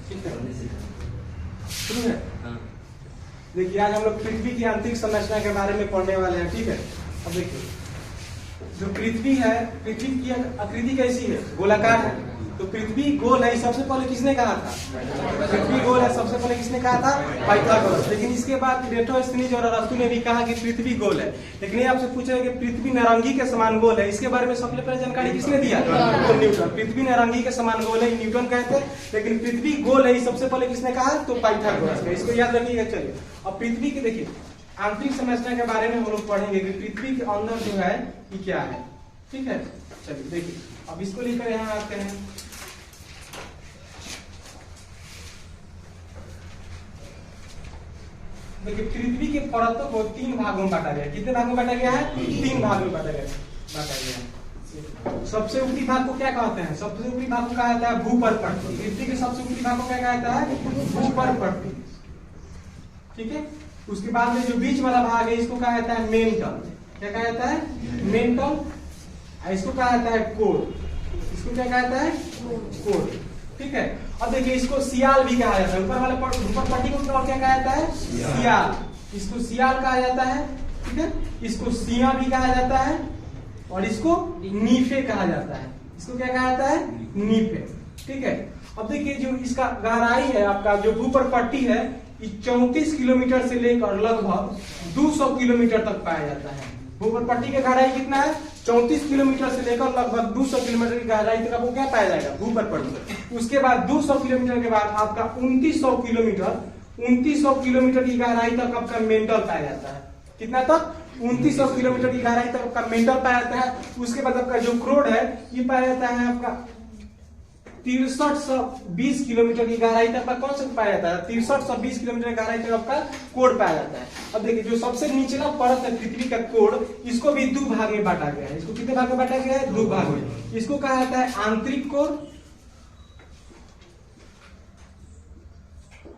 शुरू है। देखिए आज हम लोग पृथ्वी की आंतरिक संरचना के बारे में पढ़ने वाले हैं, ठीक है। अब देखिए जो पृथ्वी है, पृथ्वी की आकृति कैसी है? गोलाकार है। तो पृथ्वी गोल है, सबसे पहले किसने कहा था? पृथ्वी गोल है, सबसे पहले किसने कहा था? पाइथागोरस। लेकिन इसके बाद इरेटोस्थनीज और अरस्तु ने भी कहा कि पृथ्वी गोल है। लेकिन ये आपसे पूछेगा कि पृथ्वी नारंगी के समान गोल है, इसके बारे में सबसे पहले जानकारी किसने दिया? तो न्यूटन। पृथ्वी नारंगी के समान गोल है, न्यूटन कहते हैं। लेकिन पृथ्वी गोल है सबसे पहले किसने कहा? तो पाइथागोरस ने। इसको याद रखिएगा। चलिए अब पृथ्वी के देखिए आंतरिक संरचना के बारे में हम लोग पढ़ेंगे कि पृथ्वी के अंदर जो है ये क्या है, ठीक है। चलिए देखिए अब इसको लेकर यहाँ आते हैं। देखिए पृथ्वी के परतों को 3 भागों में बांटा गया। कितने भागों में बांटा गया है? 3 भागों में बांटा गया। सबसे ऊपरी भाग को क्या कहते हैं? सबसे ऊपरी भाग को कहा जाता है भूपर्पट्टी। पृथ्वी के सबसे ऊपरी भाग को क्या कहा जाता है? भूपर्पट्टी, ठीक है। उसके बाद में जो बीच वाला भाग है इसको कहा जाता है मेंटल। क्या कहा जाता है? मेंटल। इसको कहा जाता है कोर। इसको क्या कहा जाता है? कोर, ठीक है। अब देखिए इसको सियाल भी कहा जाता है। ऊपर वाले भूपर्पट्टी को क्या कहा जाता है? सियाल। इसको सियाल कहा जाता है, ठीक है। इसको सिया भी कहा जाता है और इसको नीफे कहा जाता है। इसको क्या कहा जाता है? नीफे, ठीक है। अब देखिए जो इसका गहराई है आपका जो भूपर्पट्टी है 34 किलोमीटर से लेकर लगभग 200 किलोमीटर तक पाया जाता है। भूपर्पट्टी की गहराई कितना है? 34 किलोमीटर से लेकर लगभग 200 किलोमीटर की गहराई तक आपको क्या पाया जाएगा? भूपर्पट्टी। उसके बाद 200 किलोमीटर के बाद आपका 2900 किलोमीटर की गहराई तक आपका मेंटल पाया जाता है। कितना तक? 2900 किलोमीटर की गहराई तक आपका मेंटल पाया जाता है। उसके बाद आपका जो क्रोड है ये पाया जाता है आपका 6320 किलोमीटर की गहराई तक कौन सा पाया जाता है? 6320 किलोमीटर की गहराई तक आपका कोर पाया जाता है। अब देखिए जो सबसे निचला परत है पृथ्वी का कोर, इसको भी 2 भाग में बांटा गया है। इसको कितने भाग में बांटा गया है? 2 भाग में। इसको कहा जाता है आंतरिक कोर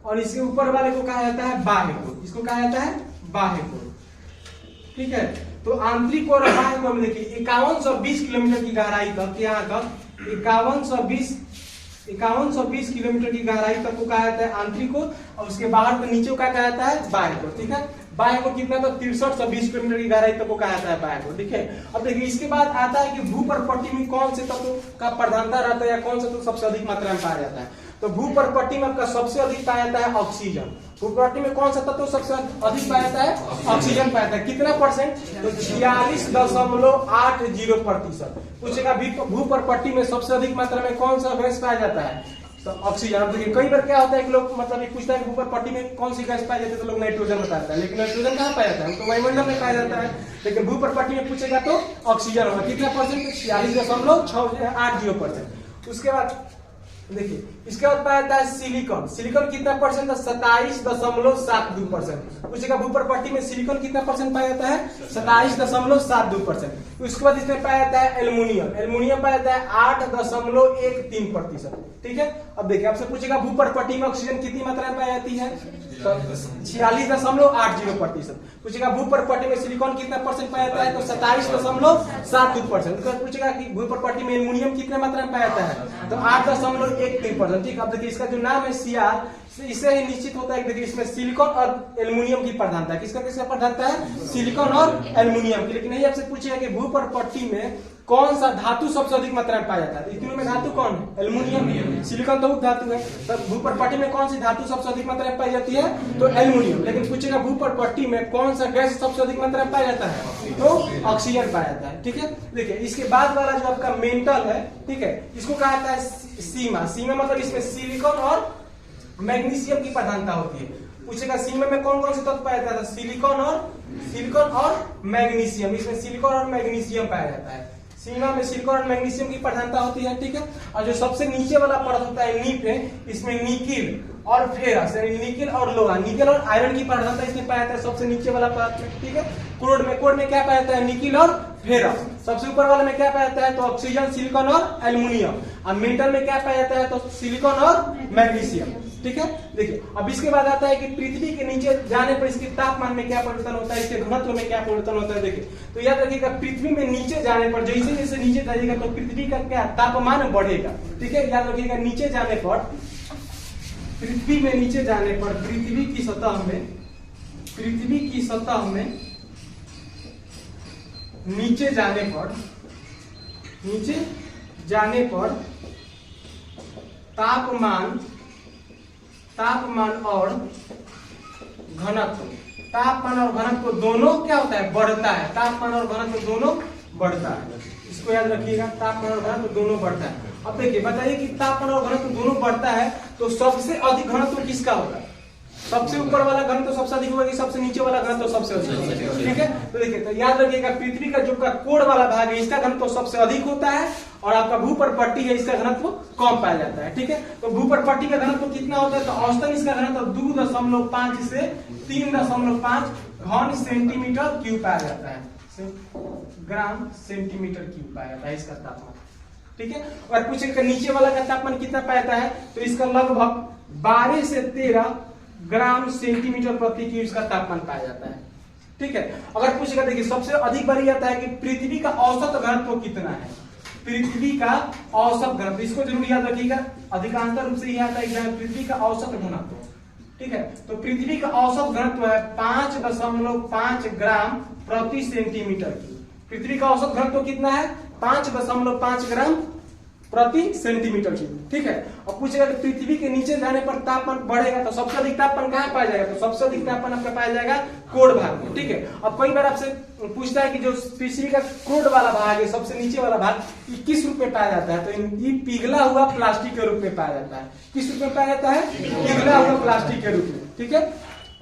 और इसके ऊपर वाले को कहा जाता है बाह्य कोर। इसको कहा जाता है बाह्य कोर, ठीक है। तो आंतरिक कोर और बाह्य कोर में देखिए 5120 किलोमीटर की गहराई तक, यहाँ तक 5120 किलोमीटर की गहराई तक को कहा जाता है आंतरिक कोर और उसके बाहर तो नीचे को क्या कहा जाता है? बाह्य कोर, ठीक है। बाह्य कोर कितना? तो 6320 किलोमीटर की गहराई तक को कहा जाता है बाह्य कोर, ठीक है। अब देखिए इसके बाद आता है कि भूपर्पट्टी में कौन से तत्व का प्रधानता रहता है या कौन सा तत्व सबसे अधिक मात्रा में पाया जाता है? तो भूपर्पट्टी में आपका सबसे अधिक पाया जाता है ऑक्सीजन। भूपर्पट्टी में कौन सा तत्व सबसे अधिक पाया जाता है? ऑक्सीजन पाया जाता है। कितना परसेंट? तो 46.80%। पूछेगा भूपर्पट्टी में सबसे अधिक मात्रा में कौन सा गैस पाया जाता है? तो ऑक्सीजन। अब देखिए कई बार क्या होता है कि लोग मतलब ये पूछता है कि भूपर्पट्टी में कौन सी गैस पाई जाती है, तो लोग नाइट्रोजन बताता है। लेकिन नाइट्रोजन कहाँ पाया जाता है? तो वायुमंडल में पाया जाता है। लेकिन भूपर्पट्टी में पूछेगा तो ऑक्सीजन होगा। कितना परसेंट? 46.60%। उसके बाद देखिए इसके बाद पाया जाता है सिलिकॉन। सिलिकॉन कितना परसेंट? 27.72%। पूछेगा भूपर्पट्टी में सिलिकॉन कितना परसेंट पाया जाता है? 27.72%। उसके बाद इसमें पाया जाता है एल्युमिनियम। एल्युमिनियम पाया जाता है 8.13%, ठीक है। अब देखिए आपसे पूछेगा भूपर्पट्टी में ऑक्सीजन कितनी मात्रा में पाई जाती है? 46.80%। पूछेगा भूपर्पट्टी में सिलिकॉन कितना परसेंट पाया जाता है? तो 27.72%। पूछेगा कि भूपर्पट्टी में एल्युमिनियम कितने मात्रा में पाया जाता है? तो 8.13%, ठीक। अब देखिए इसका जो नाम है सियाल, इससे ही निश्चित होता है कि देखिए इसमें सिलिकॉन और एल्युमिनियम की प्रधानता है। किसका किसका प्रधानता है? सिलिकॉन और एल्युमिनियम की। लेकिन यही आपसे पूछेगा कि भूपर्पट्टी में कौन सा धातु सबसे अधिक मात्रा में पाया जाता है? तीनों में धातु कौन है? एल्युमिनियम। सिलिकॉन तो धातु है। तो भूपर्पट्टी में कौन सी धातु सबसे अधिक मात्रा में पाई जाती है? तो एल्युमिनियम। लेकिन पूछेगा भूपर्पट्टी में कौन सा गैस सबसे अधिक मात्रा में पाया जाता है? तो ऑक्सीजन पाया जाता है, ठीक है। देखिए इसके बाद वाला जो आपका मेंटल है, ठीक है, इसको कहा जाता है सीमा। सीमा मतलब इसमें सिलिकॉन और मैग्नीशियम की प्रधानता होती है। पूछेगा सीमा में कौन कौन से तत्व पाया जाता है? सिलिकॉन और मैग्नीशियम। इसमें सिलिकॉन और मैग्नीशियम पाया जाता है। सीमा में सिलिकॉन और मैग्नीशियम की प्रधानता होती है, ठीक है। और जो सबसे नीचे वाला परत होता है नीफे, इसमें निकिल और फेरस, निकिल और लोहा, निकिल और आयरन की प्रधानता इसमें पाया जाता है सबसे नीचे वाला परत में, ठीक है। कोर में क्या पाया जाता है? निकिल और फेरस। सबसे ऊपर वाले में क्या पाया जाता है? तो ऑक्सीजन, सिलिकॉन और एल्युमिनियम। और मेंटल में क्या पाया जाता है? तो सिलिकॉन और मैग्नीशियम, ठीक है। देखिए अब इसके बाद आता है कि पृथ्वी के नीचे जाने पर इसके तापमान में क्या परिवर्तन होता है, इसके घनत्व में क्या परिवर्तन होता है। देखिए तो याद रखिएगा पृथ्वी में नीचे जाने पर जैसे जैसे नीचे जाइएगा तो पृथ्वी का क्या तापमान बढ़ेगा, ठीक है। याद रखिएगा नीचे जाने पर पृथ्वी में नीचे जाने पर पृथ्वी की सतह में नीचे जाने पर तापमान और घनत्व दोनों क्या होता है, बढ़ता है। तापमान और घनत्व दोनों बढ़ता है, इसको याद रखिएगा, तापमान और घनत्व दोनों बढ़ता है। अब देखिए बताइए कि तापमान और घनत्व दोनों बढ़ता है तो सबसे अधिक घनत्व किसका होगा? सबसे ऊपर वाला घनत्व सबसे अधिक होगा कि सबसे नीचे वाला घनत्व सबसे अधिक होगा? ठीक है, तो देखिए तो याद रखिएगा पृथ्वी का जो कोण वाला भाग है इसका घनत्व सबसे अधिक होता है और आपका भूपर्पट्टी है इसका घनत्व कम पाया जाता है। ठीक है, तो भूपर्पट्टी का घनत्व कितना होता है? तो औसतन इसका घनत्व 2.5 से 3.5 घन सेंटीमीटर क्यूब पाया जाता है, ग्राम सेंटीमीटर क्यूब पाया जाता है इसका तापमान। ठीक है, और पूछेगा नीचे वाला का तापमान कितना पाया जाता है? तो इसका लगभग 12 से 13 ग्राम सेंटीमीटर प्रति क्यूब इसका तापमान पाया जाता है। ठीक है, अगर पूछेगा देखिए सबसे अधिक बार ये आता है कि पृथ्वी का औसत घनत्व कितना है? पृथ्वी का औसत घनत्व, इसको जरूर याद रखिएगा, अधिकांश रूप से यह आता है पृथ्वी का औसत घनत्व। ठीक है, तो पृथ्वी का औसत घनत्व है 5.5 ग्राम प्रति सेंटीमीटर क्यूब। पृथ्वी का औसत घनत्व कितना है? 5.5 ग्राम प्रति सेंटीमीटर क्यूब। ठीक है, और पूछेगा कि पृथ्वी के नीचे जाने पर तापमान बढ़ेगा तो सबसे अधिक तापमान कहाँ पाया जाएगा? तो सबसे अधिक तापमान आपका पाया जाएगा कोण भाग में। ठीक है, अब कई बार आपसे पूछता है कि जो पृथ्वी का कोण वाला भाग है सबसे नीचे वाला भाग ये किस रूप में पाया जाता है? तो ये पिघला हुआ प्लास्टिक के रूप में पाया जाता है। किस रूप में पाया जाता है? पिघला हुआ प्लास्टिक के रूप में। ठीक है,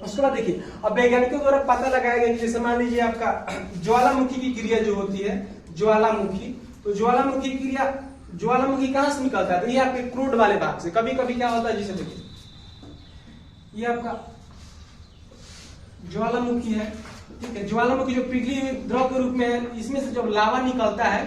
उसके बाद देखिए अब वैज्ञानिकों द्वारा पता लगाया गया कि जैसे मान लीजिए आपका ज्वालामुखी की क्रिया जो होती है ज्वालामुखी, तो ज्वालामुखी कहां से निकलता है? तो ये आपके क्रूड वाले भाग से। कभी कभी क्या होता है, जिसे देखिए ये आपका ज्वालामुखी है। ठीक है, ज्वालामुखी जो पिघली हुई द्रव के रूप में है, इसमें से जब लावा निकलता है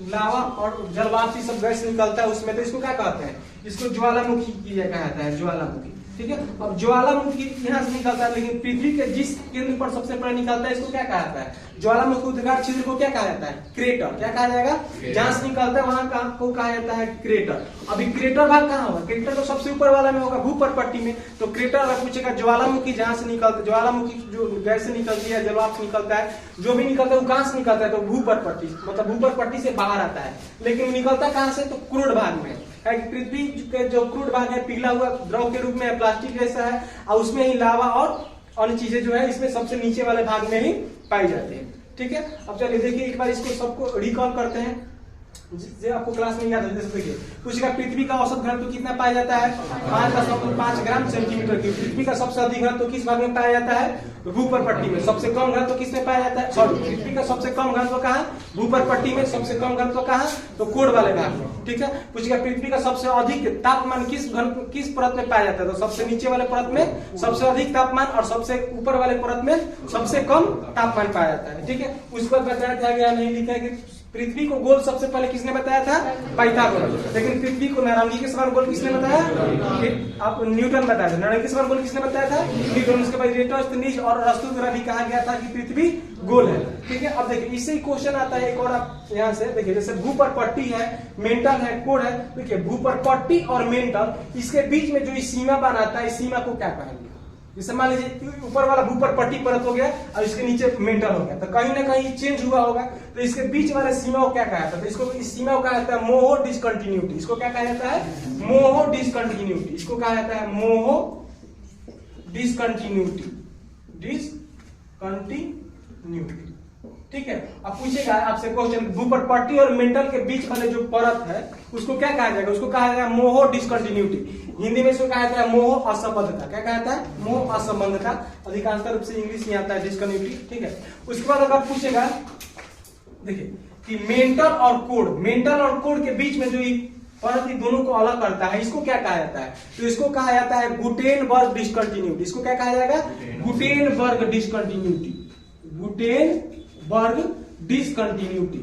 लावा और जलवाष्प सब गैस निकलता है उसमें, तो इसको क्या कहते हैं? इसको ज्वालामुखी क्रिया कहा जाता है, ज्वालामुखी। ठीक है, अब ज्वालामुखी यहाँ से निकलता है लेकिन पृथ्वी के जिस केंद्र पर सबसे पहले निकलता है इसको क्या कहा जाता है? ज्वालामुखी उद्गार छिद्र को क्या कहा जाता है? क्रेटर। क्या कहा जाएगा? जहां से निकलता है वहां को कहा जाता है क्रेटर। अभी क्रेटर भाग कहाँ होगा? क्रेटर तो सबसे ऊपर वाला में होगा, भूपर्पट्टी में। तो क्रेटर अगर पूछेगा ज्वालामुखी जहां से निकलता है, ज्वालामुखी जो गैस से निकलती है, जलवाष्प निकलता है, जो भी निकलता है वो कहां से निकलता है? तो भूपर्पट्टी, मतलब भूपर्पट्टी से बाहर आता है। लेकिन निकलता कहां से? तो क्रूड भाग में। पृथ्वी के जो क्रूड भाग है पिघला हुआ द्रव के रूप में प्लास्टिक जैसा है और उसमें ही लावा और अन्य चीजें जो है इसमें सबसे नीचे वाले भाग में ही पाई जाती है। ठीक है, अब चलिए देखिए एक बार इसको सबको रिकॉल करते हैं जिससे आपको क्लास में याद है। जैसे देखिए पूछेगा पृथ्वी का औसत घनत्व कितना पाया जाता है? 5.5 ग्राम सेंटीमीटर क्यूब। पृथ्वी का सबसे अधिक घनत्व किस भाग में पाया जाता है? भूपर्पट्टी में। सबसे कम घनत्व किस में पाया जाता है? सॉरी, पृथ्वी का सबसे कम घनत्व कहाँ? भूपर्पट्टी में। सबसे कम घनत्व कहाँ? तो कोण वाले भाग में। ठीक है, पूछेगा पृथ्वी का सबसे अधिक तापमान किस परत में पाया जाता है? तो सबसे नीचे वाले परत में सबसे अधिक तापमान और सबसे ऊपर वाले परत में सबसे कम तापमान पाया जाता है। ठीक है, उस पर बताया गया नहीं लिखा है कि पृथ्वी को गोल सबसे पहले किसने बताया था? पाइथागोरस। लेकिन पृथ्वी को नारंगी के समान गोल किसने बताया? आप न्यूटन बताया था। नारंगी के समान गोल किसने बताया था? न्यूटन। उसके बाद इरेटोस्थनीज और अरस्तु द्वारा भी कहा गया था कि पृथ्वी गोल है। ठीक है, अब देखिए इससे ही क्वेश्चन आता है एक और, आप यहाँ से देखिए जैसे भूपर्पट्टी है, मेंटल है, कोण है। देखिए भूपर्पट्टी और मेंटल इसके बीच में जो सीमा बनाता है, इस सीमा को क्या कहेंगे? जैसे मान लीजिए ऊपर वाला भूपर्पट्टी परत हो गया और इसके नीचे मेंटल हो गया, तो कहीं ना कहीं चेंज हुआ होगा। तो इसके बीच वाले सीमा को क्या कहा जाता है? तो इसको इस सीमा को कहा जाता है मोहो डिसकंटिन्यूटी। इसको क्या कहा जाता है? मोहो डिसकंटिन्यूटी। इसको कहा जाता है मोहो डिसकंटिन्यूटी। डिसकंटिन्यूटी। ठीक है, अब पूछेगा आपसे क्वेश्चन भूपर्पट्टी और मेंटल के बीच वाले जो परत है उसको क्या कहा जाएगा? उसको कहा जाएगा मोहो डिसकंटिन्यूटी। हिंदी में इसको कहा जाता है मोह असंबद्धता। क्या कहता है? मोह असंबद्धता। अधिकांश रूप से इंग्लिश में आता है डिसकंटिन्यूटी। ठीक है, उसके बाद अगर पूछेगा देखिए कि मेंटल और कोण के बीच में जो परत दोनों को अलग करता है इसको क्या कहा जाता है? तो इसको कहा जाता है गुटेनबर्ग डिसकंटिन्यूटी। इसको क्या कहा जाएगा? Gutenberg discontinuity. Gutenberg discontinuity.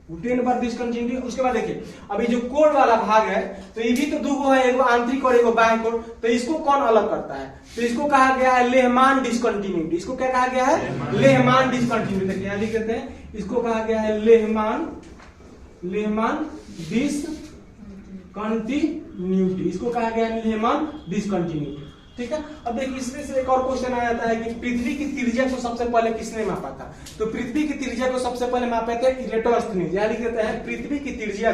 Gutenberg discontinuity. उसके बाद देखिए अभी जो कोण वाला भाग है तो ये भी तो दो है, एगो आंतरिक और एगो बाह्य कोण। तो इसको कौन अलग करता है? तो इसको कहा गया है लेहमान डिसकंटिन्यूटी। इसको क्या कहा गया है? लेहमान डिसकंटिन्यूटी। देखिए यहां लिख देते हैं, इसको कहा गया है लेहमान डिसकंटिन्यूटी। डिसकंटिन्यूटी, इसको कहा गया नियमन डिसकंटिन्यूटी। ठीक है, अब देखिए इसमें से एक और क्वेश्चन आ जाता है कि पृथ्वी की त्रिज्या को सबसे पहले किसने मापा था? तो पृथ्वी की त्रिज्या को सबसे पहले मापे थे इरेटोस्थनीज। यहाँ लिख देते हैं पृथ्वी की त्रिज्या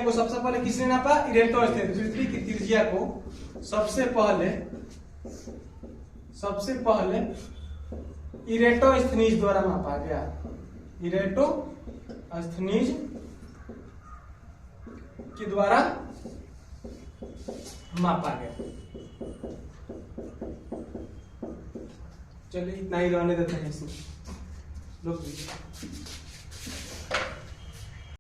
को सबसे पहले किसने नापा? इरेटोस्थनीज। पृथ्वी की त्रिज्या को सबसे पहले इरेटोस्थनीज द्वारा मापा गया। इरेटोस्थनीज के द्वारा मापा गया। चलिए इतना ही रहने देते हैं इसमें लोग।